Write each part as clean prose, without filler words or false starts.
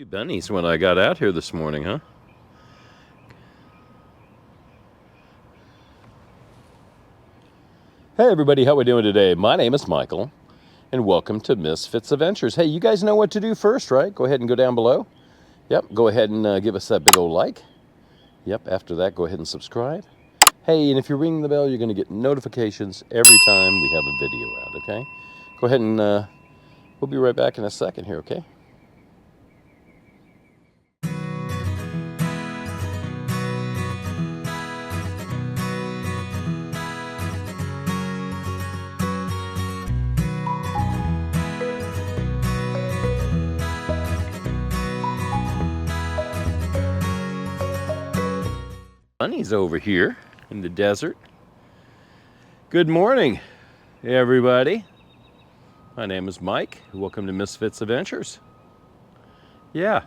Two bunnies when I got out here this morning, huh? Hey everybody, how we doing today? My name is Michael, and welcome to Miss FITZ'S Adventures. Hey, you guys know what to do first, right? Go ahead and go down below. Yep, go ahead and give us that big old like. Yep, after that, go ahead and subscribe. Hey, and if you're ringing the bell, you're going to get notifications every time we have a video out, okay? Go ahead and we'll be right back in a second here, okay? Bunnies over here in the desert. Good morning, everybody. My name is Mike. Welcome to Miss FITZ'S Adventures. Yeah.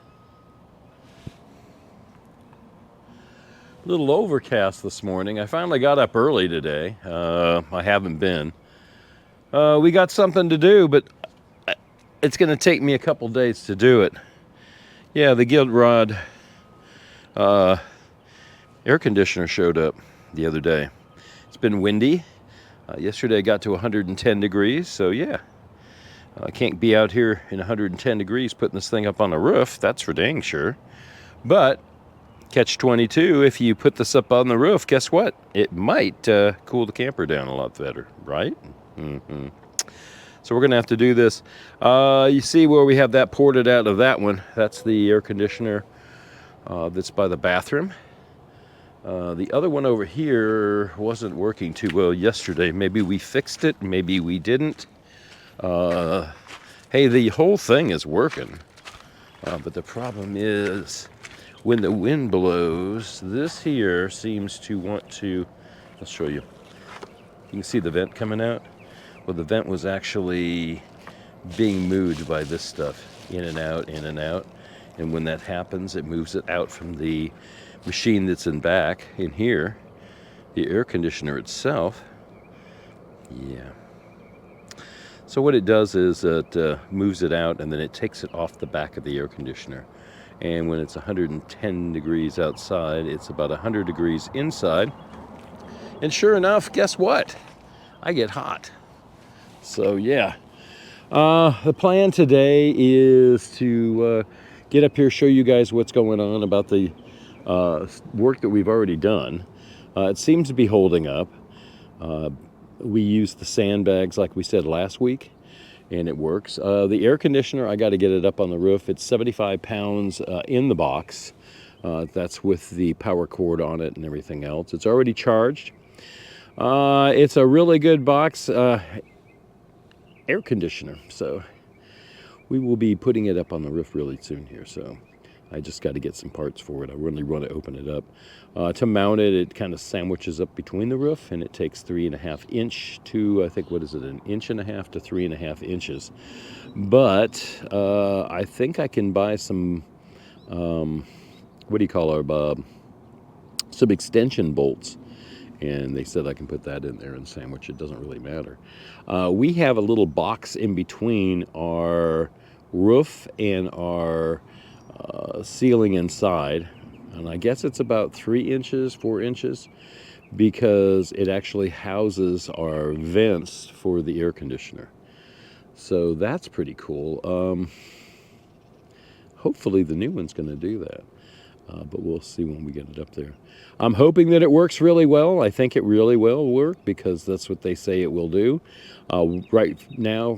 A little overcast this morning. I finally got up early today. I haven't been. We got something to do, but it's going to take me a couple days to do it. Yeah, the Guild Rod air conditioner showed up the other day. It's been windy. Yesterday I got to 110 degrees, so yeah. I can't be out here in 110 degrees putting this thing up on the roof, that's for dang sure. But, catch 22, if you put this up on the roof, guess what? It might cool the camper down a lot better, right? Mm-hmm. So we're going to have to do this. You see where we have that ported out of that one. That's the air conditioner that's by the bathroom. The other one over here wasn't working too well yesterday. Maybe we fixed it, maybe we didn't. Hey, the whole thing is working. But the problem is, when the wind blows, this here seems to want to, I'll show you. You can see the vent coming out. Well, the vent was actually being moved by this stuff, in and out, in and out. And when that happens, it moves it out from the machine that's in back in here, the air conditioner itself. Yeah. So what it does is it moves it out and then it takes it off the back of the air conditioner. And when it's 110 degrees outside, it's about 100 degrees inside. And sure enough, guess what? I get hot. So yeah. The plan today is to get up here, show you guys what's going on about the work that we've already done. It seems to be holding up. We used the sandbags like we said last week, and it works. The air conditioner, I got to get it up on the roof. It's 75 pounds in the box. That's with the power cord on it and everything else. It's already charged. It's a really good box air conditioner, so we will be putting it up on the roof really soon here. So I just got to get some parts for it. I really want to open it up. To mount it, it kind of sandwiches up between the roof, and it takes 3.5 inch to, I think, what is it, 1.5 inches to 3.5 inches. But I think I can buy some, what do you call our, some extension bolts. And they said I can put that in there and sandwich. It doesn't really matter. We have a little box in between our roof and our ceiling inside, and I guess it's about 3 inches, 4 inches, because it actually houses our vents for the air conditioner. So that's pretty cool. Hopefully the new one's going to do that, but we'll see when we get it up there. I'm hoping that it works really well. I think it really will work because that's what they say it will do. Right now,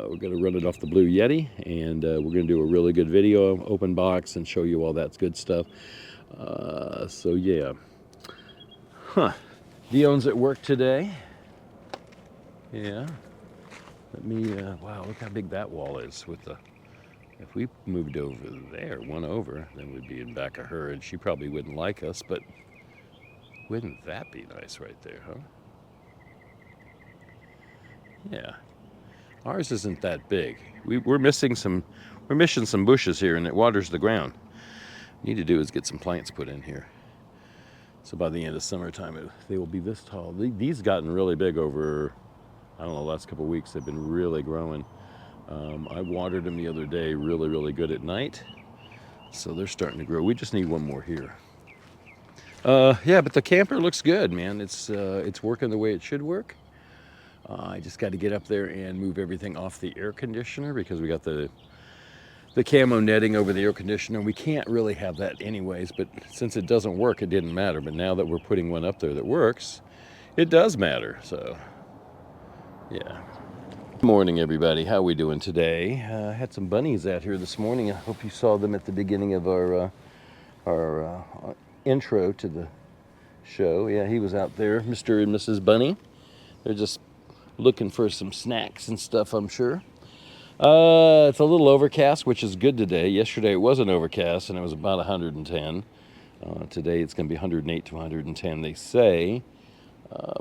we're going to run it off the Blue Yeti, and we're going to do a really good video, open box, and show you all that good stuff. So yeah. Dion's at work today. Yeah. Let me, wow, look how big that wall is with the, if we moved over there, one over, then we'd be in back of her, and she probably wouldn't like us, but wouldn't that be nice right there, huh? Yeah. Ours isn't that big. We're missing some bushes here, and it waters the ground. What we need to do is get some plants put in here. So by the end of summertime, they will be this tall. These gotten really big over, I don't know, the last couple of weeks. They've been really growing. I watered them the other day really, really good at night. So they're starting to grow. We just need one more here. Yeah, but the camper looks good, man. It's working the way it should work. I just got to get up there and move everything off the air conditioner because we got the camo netting over the air conditioner. We can't really have that anyways, but since it doesn't work, it didn't matter. But now that we're putting one up there that works, it does matter. So, yeah. Good morning, everybody. How we doing today? I had some bunnies out here this morning. I hope you saw them at the beginning of our intro to the show. Yeah, he was out there, Mr. and Mrs. Bunny. They're just looking for some snacks and stuff, I'm sure. It's a little overcast, which is good today. Yesterday it wasn't overcast and it was about 110. Today it's going to be 108 to 110, they say.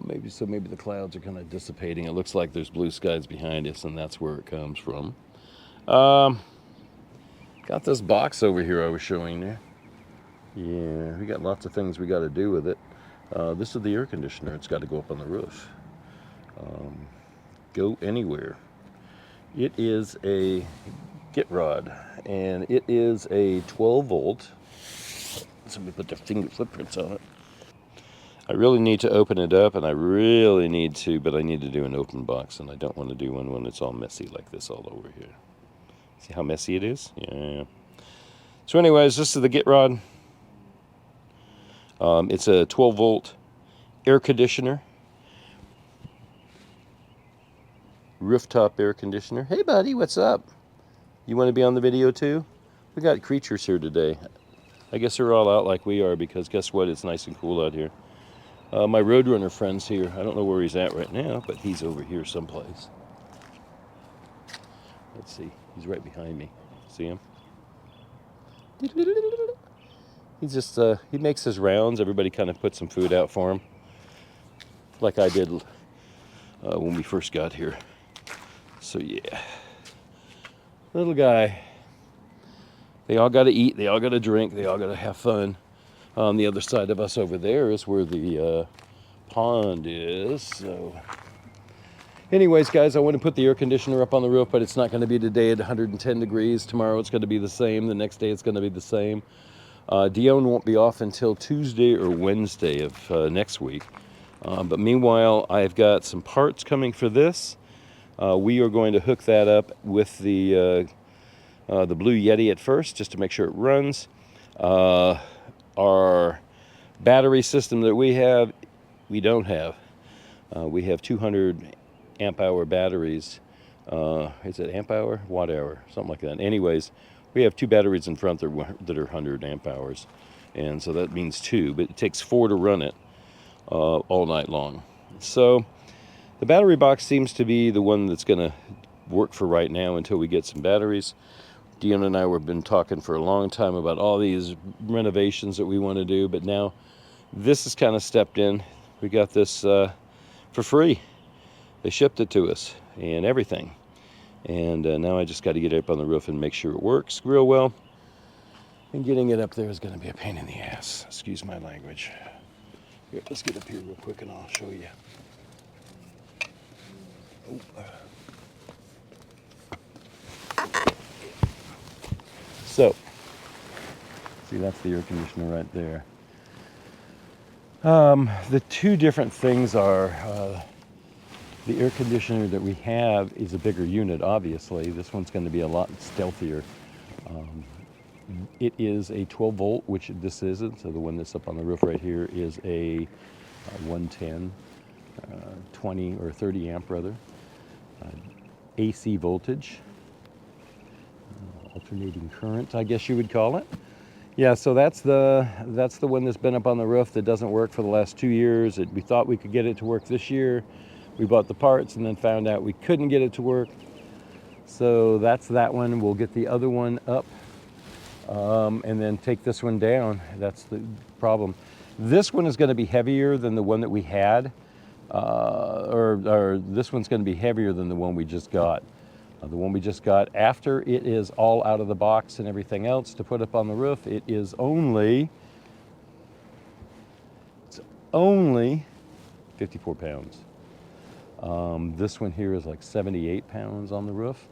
Maybe the clouds are kind of dissipating. It looks like there's blue skies behind us, and that's where it comes from. Got this box over here I was showing you. Yeah, we got lots of things we got to do with it. This is the air conditioner. It's got to go up on the roof. Go anywhere. It is a get rod, and it is a 12 volt. Somebody put their finger footprints on it. I really need to open it up, and I really need to, but I need to do an open box, and I don't want to do one when it's all messy like this all over here. See how messy it is? Yeah. So anyways, this is the get rod. It's a 12 volt air conditioner. Rooftop air conditioner. Hey buddy, what's up? You want to be on the video too? We got creatures here today. I guess they're all out like we are because guess what? It's nice and cool out here. My Roadrunner friend's here. I don't know where he's at right now, but he's over here someplace. Let's see. He's right behind me. See him? He's just, he makes his rounds. Everybody kind of puts some food out for him. Like I did when we first got here. So yeah. Little guy. They all got to eat. They all got to drink. They all got to have fun. On the other side of us over there is where the pond is. So anyways, guys, I want to put the air conditioner up on the roof, but it's not going to be today at 110 degrees. Tomorrow it's going to be the same. The next day it's going to be the same. Dion won't be off until Tuesday or Wednesday of next week. But meanwhile, I've got some parts coming for this. We are going to hook that up with the Blue Yeti at first, just to make sure it runs. Our battery system that we have, we don't have. We have 200 amp hour batteries. Is it amp hour? Watt hour? Something like that. Anyways, we have two batteries in front that are 100 amp hours. And so that means two, but it takes 4 to run it all night long. So the battery box seems to be the one that's going to work for right now until we get some batteries. Dion and I have been talking for a long time about all these renovations that we want to do, but now this has kind of stepped in. We got this for free. They shipped it to us and everything. And now I just got to get it up on the roof and make sure it works real well. And getting it up there is going to be a pain in the ass. Excuse my language. Here, let's get up here real quick and I'll show you. Oh. So, see, that's the air conditioner right there. The two different things are the air conditioner that we have is a bigger unit, obviously. This one's going to be a lot stealthier. It is a 12 volt, which this isn't. So the one that's up on the roof right here is a 110, 20 or 30 amp rather, AC voltage. Alternating current, I guess you would call it. Yeah, so that's the one that's been up on the roof that doesn't work for the last 2 years. We thought we could get it to work this year. We bought the parts and then found out we couldn't get it to work. So that's that one. We'll get the other one up and then take this one down. That's the problem. This one is going to be heavier than the one that we had, or this one's going to be heavier than the one we just got. The one we just got, after it is all out of the box and everything else to put up on the roof, it is only 54 pounds. This one here is like 78 pounds on the roof.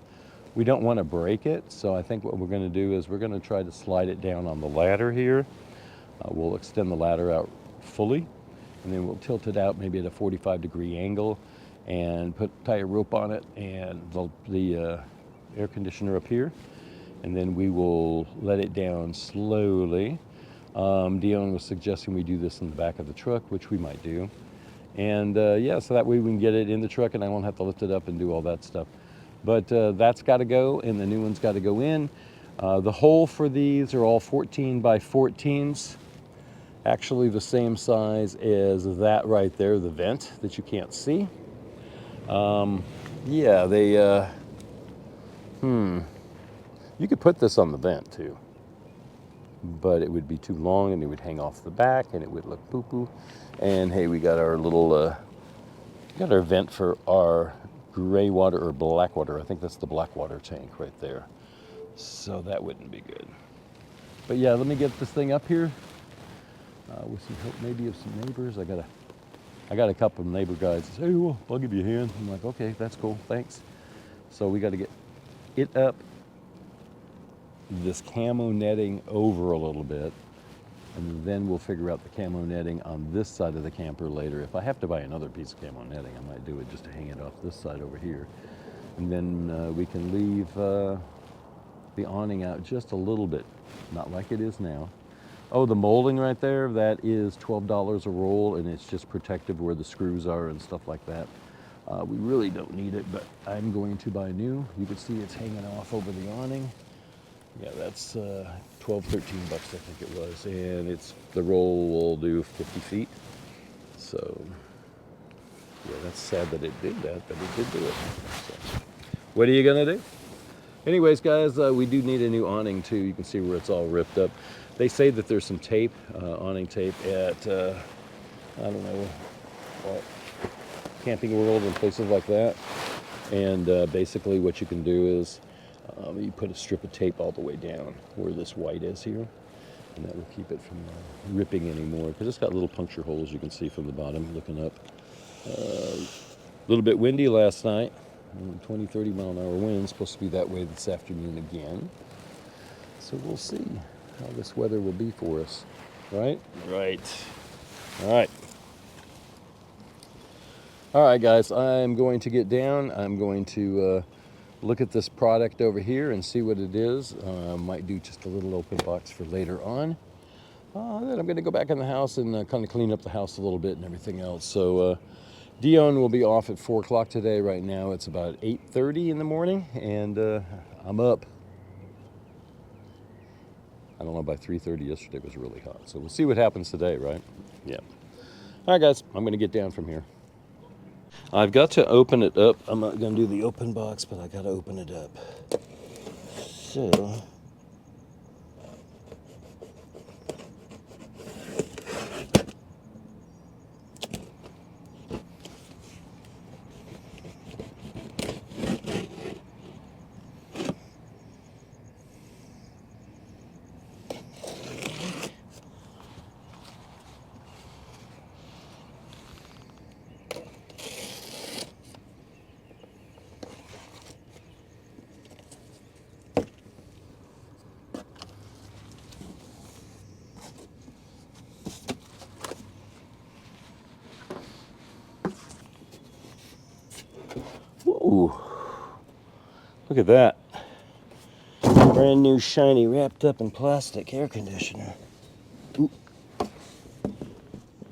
We don't want to break it, so I think what we're going to do is we're going to try to slide it down on the ladder here. We'll extend the ladder out fully, and then we'll tilt it out maybe at a 45-degree angle and tie a rope on it and the air conditioner up here, and then we will let it down slowly. Dion was suggesting we do this in the back of the truck, which we might do. And yeah, so that way we can get it in the truck and I won't have to lift it up and do all that stuff. But that's got to go, and the new one's got to go in. The hole for these are all 14 by 14s. Actually the same size as that right there, the vent that you can't see. Yeah, they, you could put this on the vent too, but it would be too long and it would hang off the back and it would look poo-poo. And hey, we got our little, got our vent for our gray water or black water. I think that's the black water tank right there. So that wouldn't be good. But yeah, let me get this thing up here with some help maybe of some neighbors. I got a couple of neighbor guys that say, hey, well, I'll give you a hand. I'm like, okay, that's cool, thanks. So we got to get it up, this camo netting over a little bit, and then we'll figure out the camo netting on this side of the camper later. If I have to buy another piece of camo netting, I might do it just to hang it off this side over here. And then we can leave the awning out just a little bit, not like it is now. Oh, the molding right there, that is $12 a roll, and it's just protective where the screws are and stuff like that. We really don't need it, but I'm going to buy new. You can see it's hanging off over the awning. Yeah, that's 12, 13 bucks, I think it was. And the roll will do 50 feet. So, yeah, that's sad that it did that, but it did do it. So, what are you gonna do? Anyways, guys, we do need a new awning too. You can see where it's all ripped up. They say that there's some tape, awning tape at, I don't know, what, Camping World and places like that. And basically what you can do is you put a strip of tape all the way down where this white is here, and that will keep it from ripping anymore, because it's got little puncture holes you can see from the bottom looking up. A little bit windy last night, 20, 30 mile an hour winds, supposed to be that way this afternoon again. So we'll see how this weather will be for us, right? Right. All right. All right, guys, I'm going to get down. I'm going to look at this product over here and see what it is. Might do just a little open box for later on. Then I'm going to go back in the house and kind of clean up the house a little bit and everything else. So Dion will be off at 4 o'clock today. Right now it's about 8:30 in the morning, and I'm up. I don't know, by 3:30 yesterday was really hot. So we'll see what happens today, right? Yeah. All right, guys, I'm going to get down from here. I've got to open it up. I'm not going to do the open box, but I got to open it up. So, whoa, look at that. Brand new, shiny, wrapped up in plastic air conditioner. Ooh.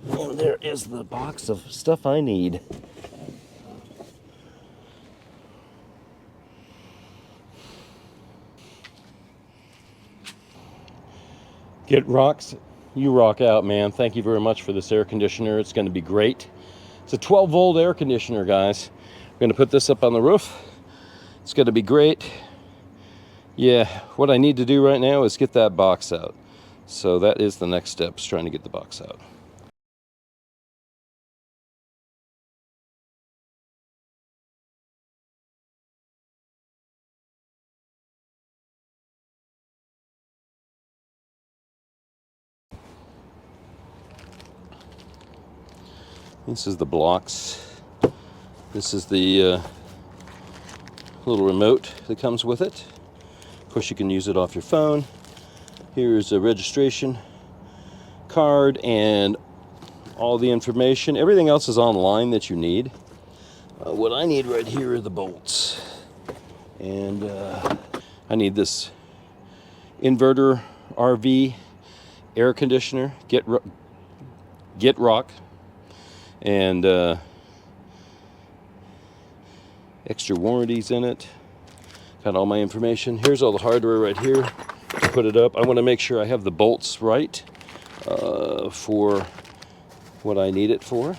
And there is the box of stuff I need. Get rocks. You rock out, man. Thank you very much for this air conditioner. It's going to be great. It's a 12-volt air conditioner, guys. I'm going to put this up on the roof. It's going to be great. Yeah, what I need to do right now is get that box out. So that is the next step, is trying to get the box out. This is the blocks. This is the little remote that comes with it. Of course, you can use it off your phone. Here's a registration card and all the information. Everything else is online that you need. What I need right here are the bolts. And I need this inverter RV air conditioner, Get Rock, and extra warranties in it. Got all my information. Here's all the hardware right here to put it up. I want to make sure I have the bolts right for what I need it for.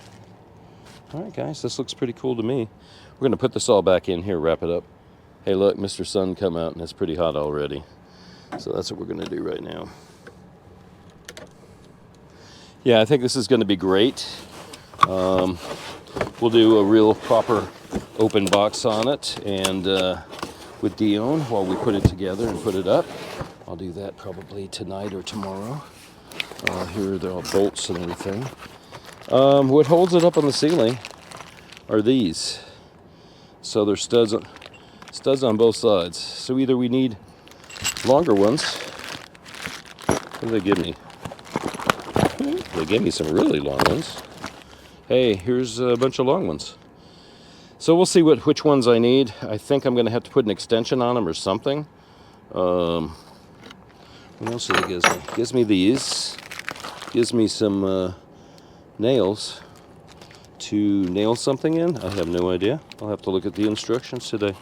All right, guys, this looks pretty cool to me. We're going to put this all back in here, wrap it up. Hey, look, Mr. Sun come out, and it's pretty hot already. So that's what we're going to do right now. Yeah, I think this is going to be great. We'll do a real proper open box on it, and with Dion while we put it together and put it up. I'll do that probably tonight or tomorrow. Here are all bolts and everything. What holds it up on the ceiling are these. So there's studs on both sides. So either we need longer ones. What did they give me? They gave me some really long ones. Hey, here's a bunch of long ones. So we'll see which ones I need. I think I'm going to have to put an extension on them or something. What else does it give me? It gives me these. Gives me some nails to nail something in. I have no idea. I'll have to look at the instructions today.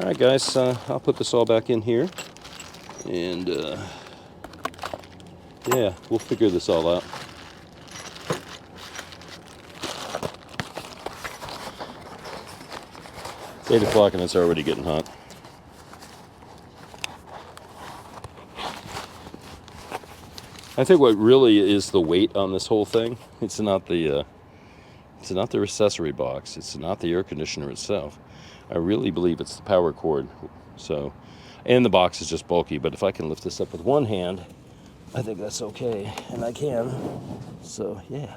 All right, guys, I'll put this all back in here. And, yeah, we'll figure this all out. It's 8 o'clock and it's already getting hot. I think what really is the weight on this whole thing, it's not the accessory box, it's not the air conditioner itself. I really believe it's the power cord. So, and the box is just bulky, but if I can lift this up with one hand, I think that's okay, and I can. So, yeah.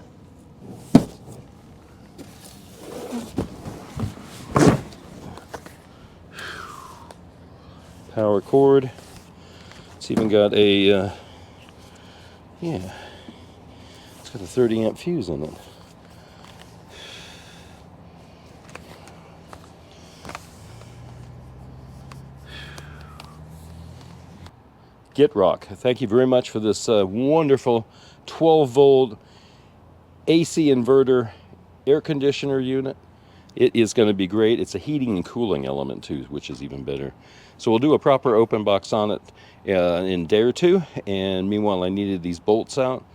Power cord. It's even got a yeah, it's got a 30 amp fuse in it. Get Rock. Thank you very much for this wonderful 12 volt AC inverter air conditioner unit. It is going to be great. It's a heating and cooling element too, which is even better. So we'll do a proper open box on it in a day or two. And meanwhile, I needed these bolts out.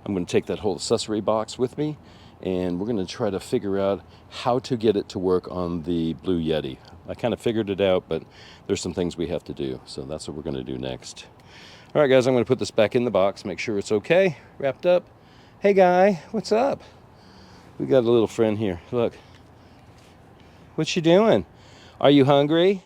I'm going to take that whole accessory box with me, and we're going to try to figure out how to get it to work on the Blue Yeti. I kind of figured it out, but there's some things we have to do. So that's what we're going to do next. All right, guys, I'm going to put this back in the box, make sure it's okay, wrapped up. Hey, guy, what's up? We got a little friend here. Look. What's she doing? Are you hungry?